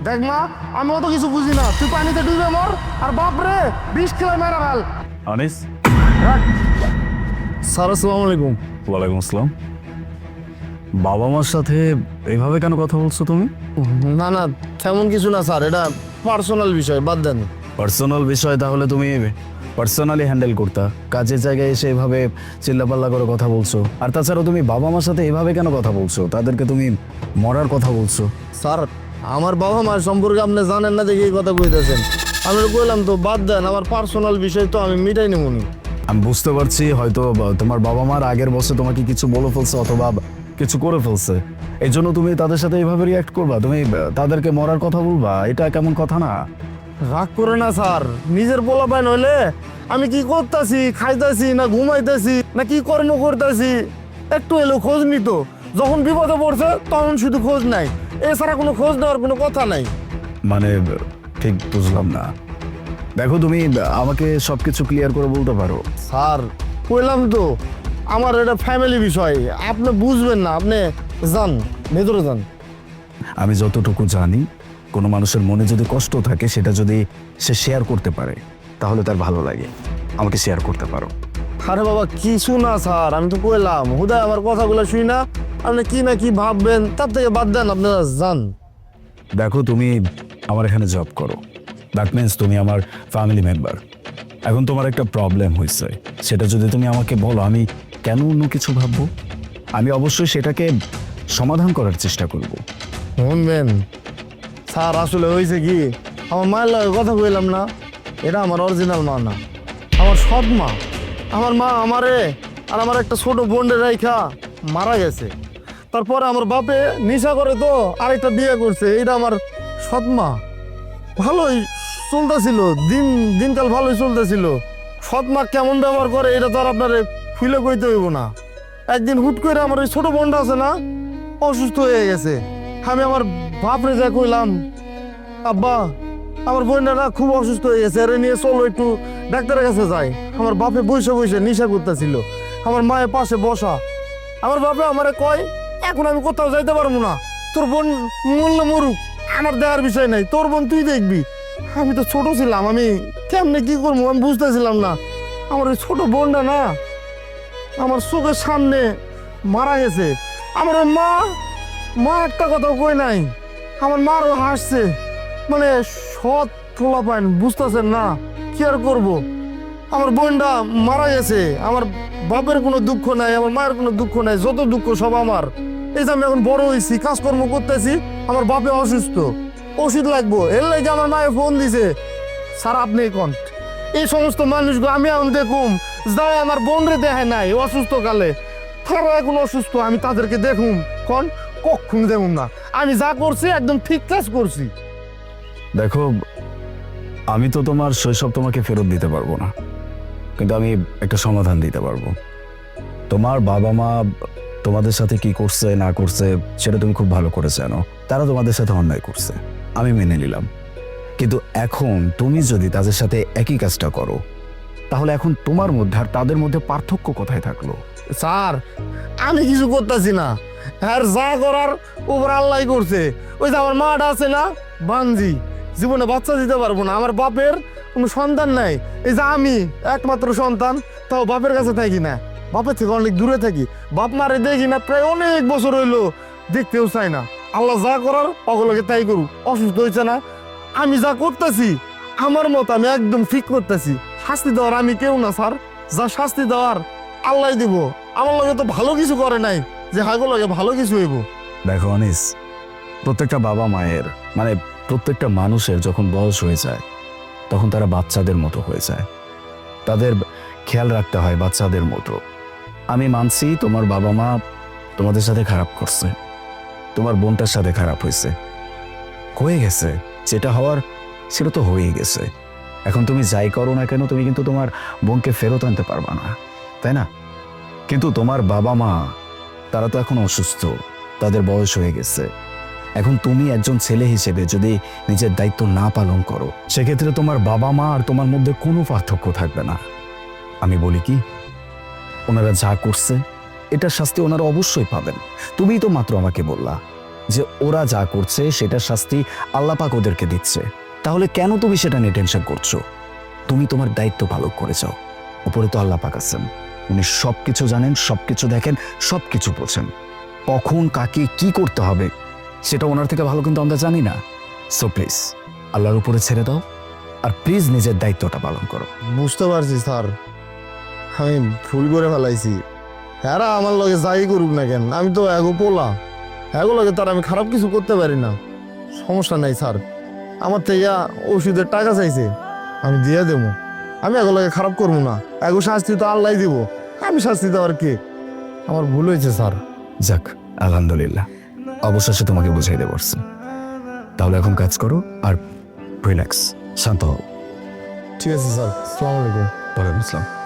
দেখ মা, আমি অত কিছু বুঝি না, তুই পানিতে ডুবে মর আর বাপ রে 20 কিলো মেরা ফেল। আনিস। স্যার আসসালামু আলাইকুম। ওয়ালাইকুম আসসালাম। বাবা মার সাথে এইভাবে কেন কথা বলছো তুমি? না না, তেমন কিছু না স্যার, এটা পার্সোনাল বিষয়, বাদ দেন। পার্সোনাল বিষয় তাহলে তুমি পার্সোনালি হ্যান্ডেল করতা, কাজের জায়গায় এসে এভাবে চিল্লাপাল্লা করে কথা বলছো। আর তাছাড়া তুমি বাবা মার সাথে এভাবে কেন কথা বলছো? তাদেরকে তুমি মরার কথা বলছো। স্যার আমার বাবা মার সম্পর্কে আপনি জানেন না দেখে এই কথা কইতেছেন। আমি কইলাম তো বাদ দেন, আমার পার্সোনাল বিষয় তো আমি মিটাই নেবনি। আমি বুঝতে পারছি হয়তো তোমার বাবা মার আগের বছর তোমাকে কিছু বলে ফেলছে অথবা কিছু করে ফেলছে, এই জন্য তুমি তাদের সাথে এইভাবে রিয়াক্ট করবা, তুমি তাদেরকে মরার কথা বলবা, এটা কেমন কথা না? রাগ করে না স্যার, নিজের পোলাপাইন হইলে আমি কি করতেছি, খাইতেছি না ঘুমাইতেছি না কি কর্ম করতেছি একটু এলো খোঁজ নিত। যখন বিপদে পড়ছে তখন শুধু খোঁজ নাই, এছাড়া কোনো খোঁজ নেওয়ার কোনো কথা নাই। মানে ঠিক বুঝলাম না। দেখো তুমি আমাকে সবকিছু ক্লিয়ার করে বলতে পারো। স্যার কইলাম তো আমার এটা ফ্যামিলি বিষয়, আপনি বুঝবেন না, আপনি যান ভেতরে যান। আমি যতটুকু জানি, কোনো মানুষের মনে যদি কষ্ট থাকে সেটা যদি সে শেয়ার করতে পারে তাহলে তার ভালো লাগে। আমাকে শেয়ার করতে পারো। আরে বাবা কিছু না স্যার, আমি তো কইলাম হুদায় আমার কথাগুলো শুই না, আপনি কি না কি ভাববেন, তার থেকে বাদ দেন, আপনারা যান। দেখো তুমি আমার এখানে জব করো, দ্যাট মিনস তুমি আমার ফ্যামিলি মেম্বার। এখন তোমার একটা প্রবলেম হয়েছে, সেটা যদি তুমি আমাকে বলো আমি কেন অন্য কিছু ভাববো। আমি অবশ্যই সেটাকে সমাধান করার চেষ্টা করব। শুনবেন স্যার, আসলে হয়েছে কি, আমার মায়ের লগে কথা কইলাম না, এটা আমার অরিজিনাল মা না, আমার সৎ মা। আমার মা আমারে আর আমার একটা ছোট বোনের রাইখা মারা গেছে। তারপরে আমার বাপে নেশা করে তো আরেকটা বিয়ে করছে, এটা আমার সৎ মা। ভালোই চলতেছিল, দিনকাল ভালোই চলতেছিল। সৎ মা কেমন ব্যবহার করে এটা তো আর আপনার খুলে কইতে হইব না। একদিন হুট করে আমার ওই ছোট বোনটা আছে না, অসুস্থ হয়ে গেছে। আমি আমার বাপরে যা কইলাম, আব্বা আমার বোনটা না খুব অসুস্থ হয়ে গেছে, এর নিয়ে চলো একটু ডাক্তারের কাছে যাই। আমার বাপে বসে বসে নেশা করতেছিল, আমার মায়ের পাশে বসা। আমার বাপে আমারে কয় এখন আমি কোথাও যাইতে পারবো না, তোর বোন মরলে মরুক, আমার দেওয়ার বিষয় নাই, তোর বোন তুই দেখবি। আমি তো ছোট ছিলাম, আমি কেমনে কি করবো আমি বুঝতেছিলাম না। আমার ওই ছোট বোনটা না আমার চোখের সামনে মারা গেছে। আমার ওই মা একটা কথা কই নাই, আমার মারও হাসছে। মানে সৎ ফোলা পাইন, বুঝতেছেন না, কি আর করবো। আমার বোনটা মারা গেছে, আমার বাপের কোনো দুঃখ নাই, আমার মায়ের কোনো দুঃখ নাই, যত দুঃখ সব আমার। এই যে আমি এখন বড় হয়েছি, কাজকর্ম করতেছি, আমার বাপে অসুস্থ, ওষুধ লাগবো, এর লাগে আমার মায়ে ফোন দিছে। স্যার আপনি কোন এই সমস্ত মানুষগুলো আমি এখন দেখুম যাই আমার বোন রে দেখে নাই অসুস্থ কালে, তারা এখন অসুস্থ, আমি তাদেরকে দেখুম কোন কখন দেখুম না। আমি যা করছি একদম ঠিক কাজ করছি। দেখো আমি তো তোমার শৈশব তোমাকে ফেরত দিতে পারবো না, কিন্তু আমি একটা সমাধান দিতে পারবো। তোমার বাবা মা তোমাদের সাথে কি করছে না করছে সেটা তুমি খুব ভালো করে জানো। তারা তোমাদের সাথে অন্যায় করছে, আমি মেনে নিলাম। কিন্তু এখন তুমি যদি তাদের সাথে একই কাজটা করো, তাহলে এখন তোমার মধ্যে আর তাদের মধ্যে পার্থক্য কোথায় থাকলো? স্যার আমি কিছু করতেছি না, আর যা করার উপর আল্লাহ করছে। ওই যে আমার মাটা আছে না বাঞ্জি, জীবনে বাচ্চা দিতে পারবো না, আমার বাপের কোনো সন্তান নাই, এই যে আমি একমাত্র সন্তান, তাও বাপের কাছে থাকি না, বাপের থেকে অনেক দূরে থাকি, বাপ মারে দেখি না প্রায় অনেক বছর হইলো, দেখতেও চাই না। আল্লাহ যা করার অগলকে তাই করুক। অসুস্থ হয়েছে না, আমি যা করতেছি আমার মতো আমি একদম ঠিক করতেছি। শাস্তি দেওয়ার আমি কেউ না স্যার, যা শাস্তি দেওয়ার আল্লাহ দিব। আমার লগে তো ভালো কিছু করে নাই যে হাগো লগে ভালো কিছু হইব। দেখো অনিস, প্রত্যেকটা বাবা মায়ের মানে প্রত্যেকটা মানুষের যখন বয়স হয়ে যায় তখন তারা বাচ্চাদের মতো হয়ে যায়, তাদের খেয়াল রাখতে হয় বাচ্চাদের মতো। আমি মানছি তোমার বাবা মা তোমাদের সাথে খারাপ করছে, তোমার বোনটার সাথে খারাপ হয়েছে, হয়ে গেছে, যেটা হওয়ার সেটা তো হয়েই গেছে। এখন তুমি যাই করো না কেন তুমি কিন্তু তোমার বোনকে ফেরত আনতে পারবা না, তাই না? কিন্তু তোমার বাবা মা তারা তো এখন অসুস্থ, তাদের বয়স হয়ে গেছে। এখন তুমি একজন ছেলে হিসেবে যদি নিজের দায়িত্ব না পালন করো, সেক্ষেত্রে তোমার বাবা মা আর তোমার মধ্যে কোনো পার্থক্য থাকবে না। আমি বলি কি, ওনারা যা করছে এটার শাস্তি ওনারা অবশ্যই পাবেন। তুমিই তো মাত্র আমাকে বললা যে ওরা যা করছে সেটার শাস্তি আল্লাহ পাক ওদেরকে দিচ্ছে, তাহলে কেন তুমি সেটা নিয়ে টেনশন করছো? তুমি তোমার দায়িত্ব পালন করে যাও। উপরে তো আল্লাহ পাক আছেন, উনি সবকিছু জানেন, সবকিছু দেখেন, সবকিছু বোঝেন। কখন কাকে কি করতে হবে সেটা ওনার থেকে ভালো কিন্তু আমরা জানি না। সো প্লিজ আল্লাহর উপরে ছেড়ে দাও, আর প্লিজ নিজের দায়িত্বটা পালন করো। বুঝতে পারছি স্যার, আমি ভুল করে ফেলাইছি। হ্যাঁ আমার লগে যাই করুক না কেন, আমি তো এগো পোলা, এগো লগে তার আমি খারাপ কিছু করতে পারি না। সমস্যা নাই স্যার, আমার থেকে ওষুধের টাকা চাইছে, আমি দিয়ে দেবো। আমি এগো লগে খারাপ করবো না, এগো শাস্তি তো আল্লাহ দিব, আমি শাস্তি দেওয়ার কে? আমার ভুল হয়েছে স্যার। যাক আলহামদুলিল্লাহ, অবশেষে তোমাকে বুঝাই দিতে পারছি। তাহলে এখন কাজ করো আর রিল্যাক্স, শান্ত হও। ঠিক আছে স্যার, আসসালামু আলাইকুম। ওয়ালাইকুম আসসালাম।